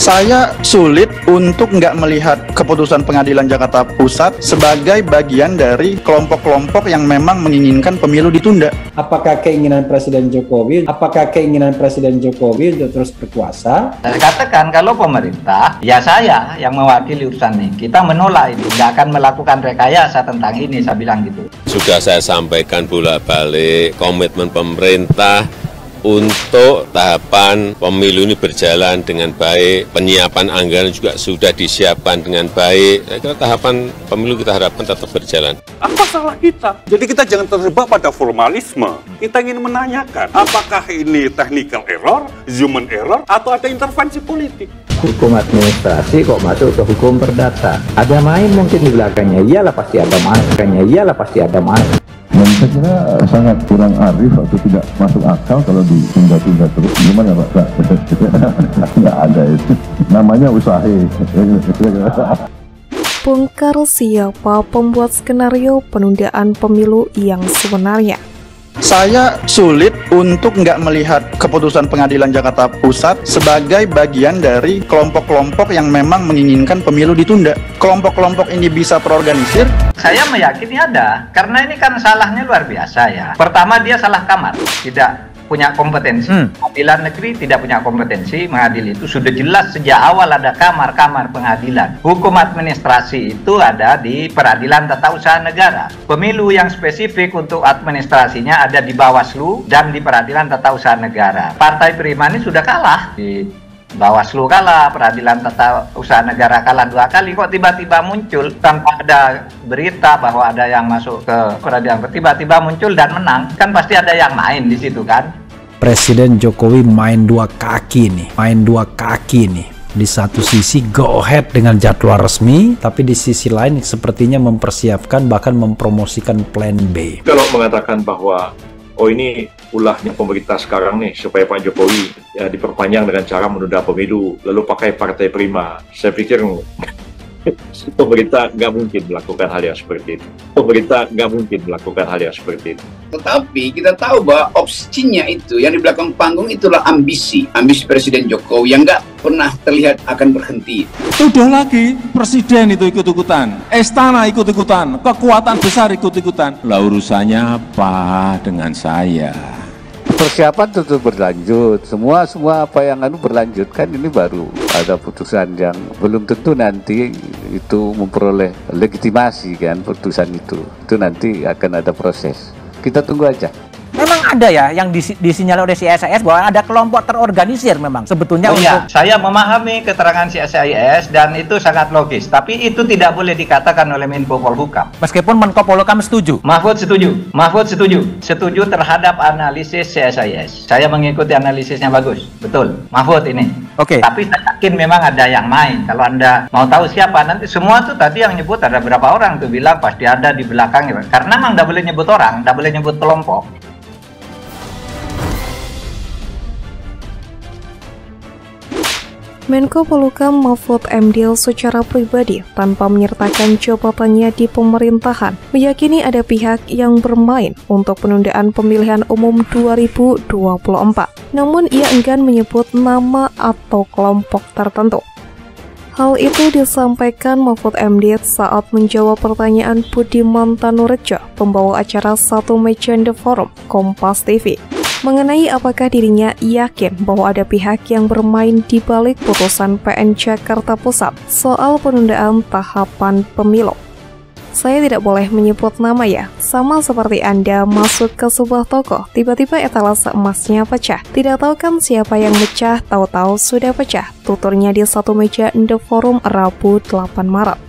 Saya sulit untuk nggak melihat keputusan Pengadilan Jakarta Pusat sebagai bagian dari kelompok-kelompok yang memang menginginkan pemilu ditunda. Apakah keinginan Presiden Jokowi untuk terus berkuasa? Saya katakan kalau pemerintah, ya saya yang mewakili urusan ini, kita menolak ini, nggak akan melakukan rekayasa tentang ini, saya bilang gitu. Sudah saya sampaikan bolak-balik komitmen pemerintah untuk tahapan pemilu ini berjalan dengan baik, penyiapan anggaran juga sudah disiapkan dengan baik. Saya kira tahapan pemilu kita harapkan tetap berjalan. Apa salah kita? Jadi kita jangan terjebak pada formalisme. Kita ingin menanyakan, apakah ini technical error, human error, atau ada intervensi politik? Hukum administrasi kok masuk ke hukum perdata. Ada main mungkin di belakangnya, iyalah pasti ada main. Dan saya kira sangat kurang arif atau tidak masuk akal kalau ditunda-tunda terus. Gimana Pak? Nggak ada itu. Namanya usaha. Bongkar siapa pembuat skenario penundaan pemilu yang sebenarnya. Saya sulit untuk nggak melihat keputusan Pengadilan Jakarta Pusat sebagai bagian dari kelompok-kelompok yang memang menginginkan pemilu ditunda. Kelompok-kelompok ini bisa terorganisir. Saya meyakini ada, karena ini kan salahnya luar biasa ya. Pertama, dia salah kamar, tidak punya kompetensi. Pengadilan negeri tidak punya kompetensi mengadili itu. Sudah jelas sejak awal ada kamar-kamar pengadilan. Hukum administrasi itu ada di Peradilan Tata Usaha Negara. Pemilu yang spesifik untuk administrasinya ada di Bawaslu dan di Peradilan Tata Usaha Negara. Partai Prima ini sudah kalah di Bawaslu, kalah, Peradilan Tata Usaha Negara kalah 2 kali. Kok tiba-tiba muncul tanpa ada berita bahwa ada yang masuk ke peradilan, tiba-tiba muncul dan menang? Kan pasti ada yang main di situ kan. Presiden Jokowi main dua kaki nih. Di satu sisi go ahead dengan jadwal resmi, tapi di sisi lain sepertinya mempersiapkan bahkan mempromosikan plan B. Kalau mengatakan bahwa ini ulahnya pemerintah sekarang nih supaya Pak Jokowi ya diperpanjang dengan cara menunda pemilu lalu pakai Partai Prima, saya pikir pemerintah nggak mungkin melakukan hal yang seperti itu. Tetapi kita tahu bahwa opsinya itu yang di belakang panggung itulah ambisi Presiden Jokowi yang nggak pernah terlihat akan berhenti. Udah lagi presiden itu ikut-ikutan, istana ikut-ikutan, kekuatan besar ikut-ikutan. Lah urusannya apa dengan saya? Persiapan tentu berlanjut, semua apa yang berlanjut kan, ini baru ada putusan yang belum tentu nanti itu memperoleh legitimasi kan, putusan itu nanti akan ada proses, kita tunggu aja. Memang ada ya yang disinyalir oleh CSIS bahwa ada kelompok terorganisir memang sebetulnya. Iya, saya memahami keterangan CSIS dan itu sangat logis. Tapi itu tidak boleh dikatakan oleh Menko Polhukam. Meskipun Menko Polhukam setuju. Mahfud setuju terhadap analisis CSIS. Saya mengikuti analisisnya, bagus, betul. Mahfud ini. Oke. Tapi saya yakin memang ada yang main. Kalau Anda mau tahu siapa, nanti semua tuh tadi yang nyebut ada berapa orang tuh bilang pasti ada di belakangnya. Karena memang nggak boleh nyebut orang, nggak boleh nyebut kelompok. Menko Polhukam Mahfud MD secara pribadi tanpa menyertakan jabatannya di pemerintahan meyakini ada pihak yang bermain untuk penundaan pemilihan umum 2024. Namun ia enggan menyebut nama atau kelompok tertentu. Hal itu disampaikan Mahfud MD saat menjawab pertanyaan Budiman Tanurejo, pembawa acara Satu Meja The Forum, Kompas TV, mengenai apakah dirinya yakin bahwa ada pihak yang bermain di balik putusan PN Jakarta Pusat soal penundaan tahapan pemilu. Saya tidak boleh menyebut nama ya, sama seperti Anda masuk ke sebuah toko, tiba-tiba etalase emasnya pecah. Tidak tahu kan siapa yang pecah, tahu-tahu sudah pecah, tuturnya di Satu Meja The Forum Rabu 8 Maret.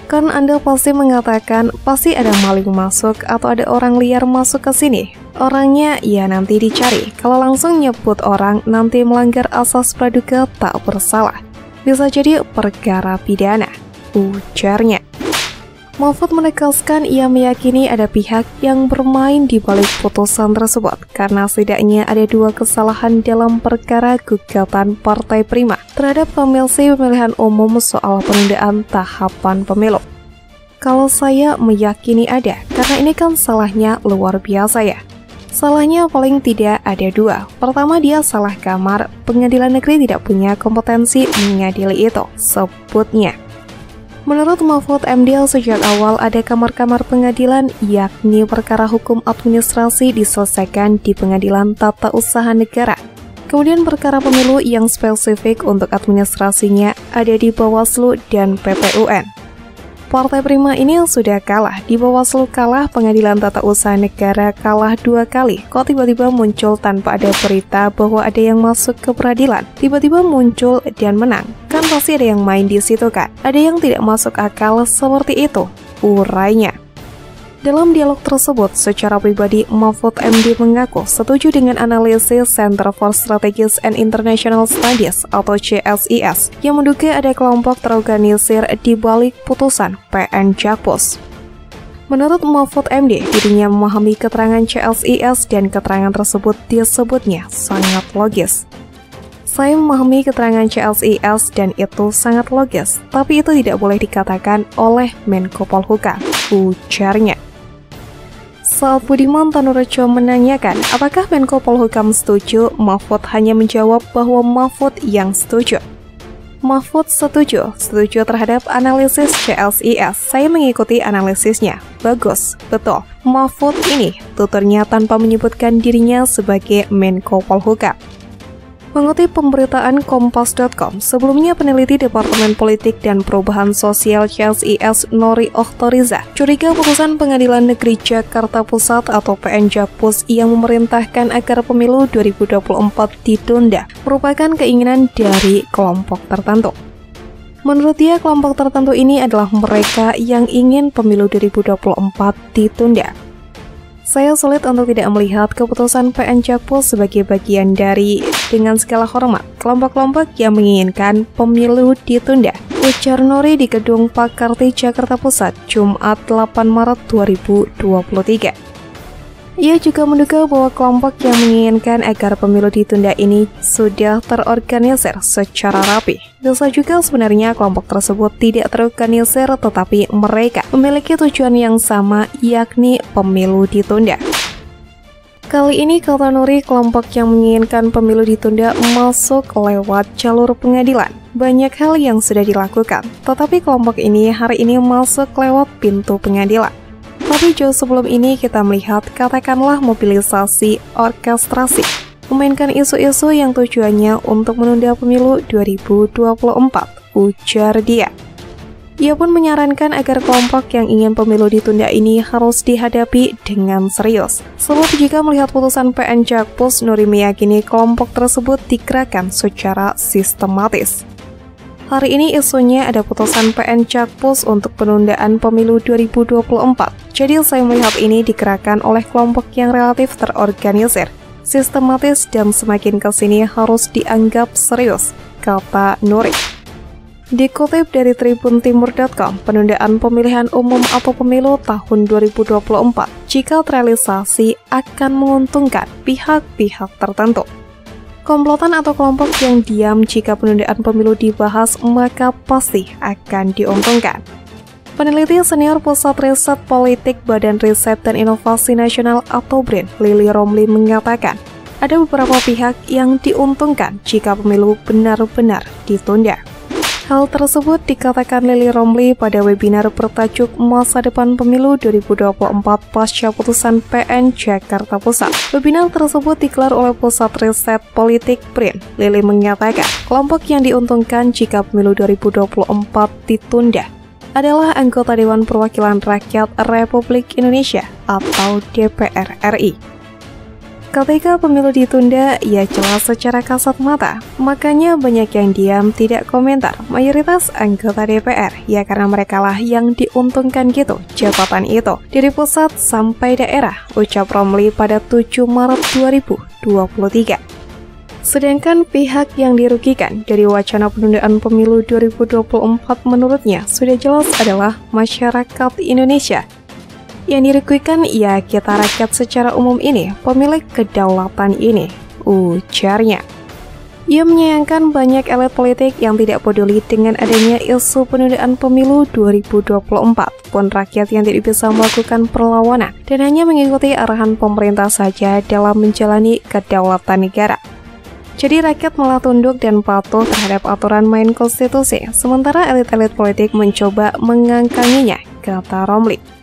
Kan Anda pasti mengatakan, pasti ada maling masuk atau ada orang liar masuk ke sini. Orangnya ya nanti dicari. Kalau langsung nyebut orang, nanti melanggar asas praduga tak bersalah. Bisa jadi perkara pidana, ujarnya. Mahfud menegaskan ia meyakini ada pihak yang bermain di balik putusan tersebut karena setidaknya ada 2 kesalahan dalam perkara gugatan Partai Prima terhadap Komisi Pemilihan Umum soal penundaan tahapan pemilu. Kalau saya meyakini ada, karena ini kan salahnya luar biasa ya. Salahnya paling tidak ada dua. Pertama, dia salah kamar. Pengadilan negeri tidak punya kompetensi mengadili itu, sebutnya. Menurut Mahfud MD, sejak awal ada kamar-kamar pengadilan, yakni perkara hukum administrasi diselesaikan di Pengadilan Tata Usaha Negara. Kemudian perkara pemilu yang spesifik untuk administrasinya ada di Bawaslu dan PT UN. Partai Prima ini sudah kalah, di Bawaslu kalah, Pengadilan Tata Usaha Negara kalah 2 kali. Kok tiba-tiba muncul tanpa ada berita bahwa ada yang masuk ke peradilan? Tiba-tiba muncul dan menang. Kan pasti ada yang main di situ kan? Ada yang tidak masuk akal seperti itu, urainya. Dalam dialog tersebut, secara pribadi, Mahfud MD mengaku setuju dengan analisis Center for Strategic and International Studies atau CSIS yang menduga ada kelompok terorganisir di balik putusan PN Jakpus. Menurut Mahfud MD, dirinya memahami keterangan CSIS dan keterangan tersebut disebutnya sangat logis. Saya memahami keterangan CSIS dan itu sangat logis, tapi itu tidak boleh dikatakan oleh Menko Polhukam, ujarnya. Saat Budiman Tanurejo menanyakan apakah Menko Polhukam setuju, Mahfud hanya menjawab bahwa Mahfud yang setuju. Mahfud setuju terhadap analisis CSIS. Saya mengikuti analisisnya. Bagus, betul. Mahfud ini tuturnya tanpa menyebutkan dirinya sebagai Menko Polhukam. Mengutip pemberitaan Kompas.com, sebelumnya peneliti Departemen Politik dan Perubahan Sosial CSIS Nori Okhtoriza curiga putusan Pengadilan Negeri Jakarta Pusat atau PN Jakpus yang memerintahkan agar pemilu 2024 ditunda merupakan keinginan dari kelompok tertentu. Menurut dia, kelompok tertentu ini adalah mereka yang ingin pemilu 2024 ditunda. Saya sulit untuk tidak melihat keputusan PN Jakpus sebagai bagian dari, dengan segala hormat, kelompok-kelompok yang menginginkan pemilu ditunda, ujar Nori di Gedung Pakarti Jakarta Pusat, Jumat 8 Maret 2023. Ia juga menduga bahwa kelompok yang menginginkan agar pemilu ditunda ini sudah terorganisir secara rapi. Bisa juga sebenarnya kelompok tersebut tidak terorganisir tetapi mereka memiliki tujuan yang sama, yakni pemilu ditunda. Kali ini, kata Nuri, kelompok yang menginginkan pemilu ditunda masuk lewat jalur pengadilan. Banyak hal yang sudah dilakukan, tetapi kelompok ini hari ini masuk lewat pintu pengadilan. Tapi jauh sebelum ini kita melihat katakanlah mobilisasi orkestrasi, memainkan isu-isu yang tujuannya untuk menunda pemilu 2024, ujar dia. Ia pun menyarankan agar kelompok yang ingin pemilu ditunda ini harus dihadapi dengan serius. Sebab jika melihat putusan PN Jakpus, Nuri meyakini kelompok tersebut digerakkan secara sistematis. Hari ini isunya ada putusan PN Jakpus untuk penundaan pemilu 2024. Jadi saya melihat ini digerakkan oleh kelompok yang relatif terorganisir, sistematis dan semakin kesini harus dianggap serius, kata Nuri. Dikutip dari tribuntimur.com, penundaan pemilihan umum atau pemilu tahun 2024 jika terrealisasi akan menguntungkan pihak-pihak tertentu. Komplotan atau kelompok yang diam jika penundaan pemilu dibahas maka pasti akan diuntungkan. Peneliti senior Pusat Riset Politik Badan Riset dan Inovasi Nasional atau BRIN, Lily Romli mengatakan, ada beberapa pihak yang diuntungkan jika pemilu benar-benar ditunda. Hal tersebut dikatakan Lily Romli pada webinar bertajuk Masa Depan Pemilu 2024 pasca putusan PN Jakarta Pusat. Webinar tersebut digelar oleh Pusat Riset Politik BRIN. Lily mengatakan, kelompok yang diuntungkan jika pemilu 2024 ditunda adalah anggota Dewan Perwakilan Rakyat Republik Indonesia atau DPR RI. Ketika pemilu ditunda, ia jelas secara kasat mata. Makanya banyak yang diam tidak komentar. Mayoritas anggota DPR, ya karena merekalah yang diuntungkan gitu jabatan itu dari pusat sampai daerah, ucap Romli pada 7 Maret 2023. Sedangkan pihak yang dirugikan dari wacana penundaan pemilu 2024 menurutnya sudah jelas adalah masyarakat Indonesia. Yang dirugikan ya kita rakyat secara umum ini, pemilik kedaulatan ini, ujarnya. Ia menyayangkan banyak elit politik yang tidak peduli dengan adanya isu penundaan pemilu 2024, pun rakyat yang tidak bisa melakukan perlawanan dan hanya mengikuti arahan pemerintah saja dalam menjalani kedaulatan negara. Jadi rakyat malah tunduk dan patuh terhadap aturan main konstitusi, sementara elit-elit politik mencoba mengangkanginya, kata Romli.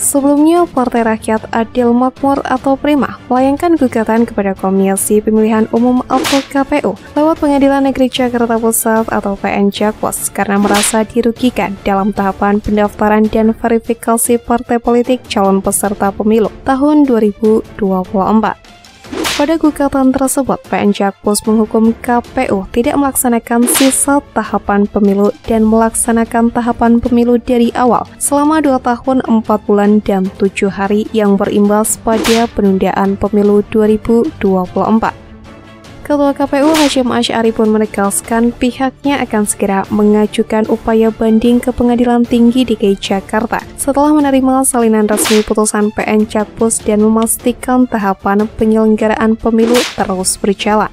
Sebelumnya, Partai Rakyat Adil Makmur atau Prima melayangkan gugatan kepada Komisi Pemilihan Umum atau KPU lewat Pengadilan Negeri Jakarta Pusat atau PN Jakpus karena merasa dirugikan dalam tahapan pendaftaran dan verifikasi partai politik calon peserta pemilu tahun 2024. Pada gugatan tersebut, PN Jakpus menghukum KPU tidak melaksanakan sisa tahapan pemilu dan melaksanakan tahapan pemilu dari awal selama 2 tahun 4 bulan dan 7 hari yang berimbas pada penundaan pemilu 2024. Ketua KPU Hasyim Asy'ari pun menegaskan pihaknya akan segera mengajukan upaya banding ke Pengadilan Tinggi DKI Jakarta setelah menerima salinan resmi putusan PN Jakpus dan memastikan tahapan penyelenggaraan pemilu terus berjalan.